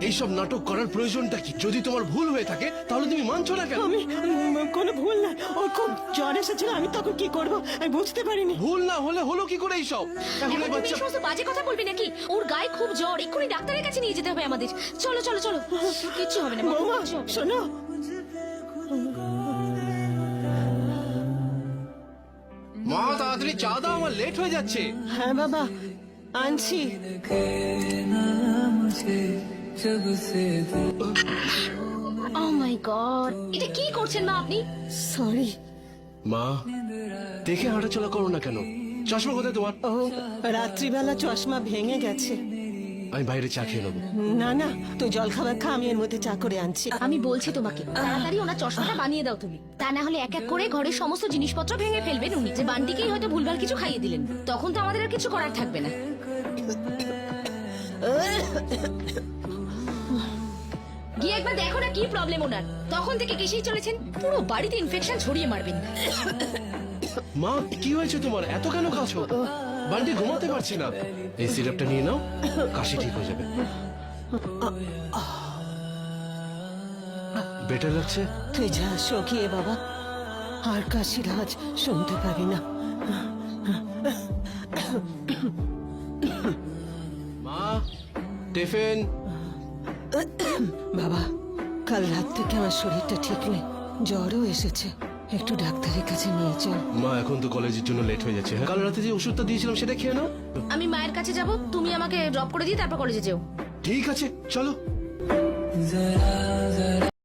এইসব নাটক করার প্রয়োজনটা কি? যদি তোমার ভুল হয়ে থাকে তাহলে তুমি মানছো না কেন? আমি কোনো ভুল না, ওর খুব জ্বর এসেছিল, আমি তখন কি করব আমি বুঝতে পারিনি। ভুল না হলে হলো কি করে এইসব? এখন এই বাচ্চা বাজে কথা বলবি নাকি? ওর গায়ে খুব জ্বর, এক্ষুনি ডাক্তারের কাছে নিয়ে যেতে হবে আমাদের। চলো চলো চলো, কিচ্ছু হবে না বাবু, বৌমা কিচ্ছু হবে না। শোনো, মা তাড়াতাড়ি চা দাও, আমার লেট হয়ে যাচ্ছে। হ্যাঁ বাবা আনছি। Oh my God, এটা কি করছেন মা আপনি? সরি। মা দেখে হাঁটাচলা করো না কেন? চশমা কোথায় তোমার? ও রাত্রিবেলা চশমা ভেঙে গেছে। আমি বাইরে চা খেয়ে নেবো। না না, তুই জল খাবার খা, আমি এর মধ্যে চা করে আনছি। আমি বলছি তোমাকে তাড়াতাড়ি ওনার চশমাটা বানিয়ে দাও তুমি, তা না হলে এক এক করে ঘরের সমস্ত জিনিসপত্র ভেঙে ফেলবেন উনি। যে বান্টিকেই হয়তো ভুলভাল কিছু খাইয়ে দিলেন, তখন তো আমাদের আর কিছু করার থাকবে না। গিয়ে একবার দেখো না কি প্রবলেম ওনার, তখন থেকে কেসেই চলেছেন, পুরো বাড়িতে ইনফেকশন ছড়িয়ে মারবেন। মা কি হয়েছে তোমার? এত কেন কাছো? বান্টি ঘুমাতে পারছি না। এই সিরাপটা নিয়ে নাও, কাশি ঠিক হয়ে যাবে। বেটার লাগছে? তুই যা শোকিয়ে বাবা, আর কাশির আওয়াজ শুনতে পাবি না। মা টিফিন। বাবা কাল রাত থেকে আমার শরীরটা ঠিক নেই, জ্বরও এসেছে, একটু ডাক্তারের কাছে নিয়ে চল। মা এখন তো কলেজের জন্য লেট হয়ে যাচ্ছে। হ্যাঁ, কাল রাতে যে ওষুধটা দিয়েছিলাম সেটা খেয়ে নাও। আমি মায়ের কাছে যাব, তুমি আমাকে ড্রপ করে দিয়ে তারপর কলেজে যেও। ঠিক আছে চলো।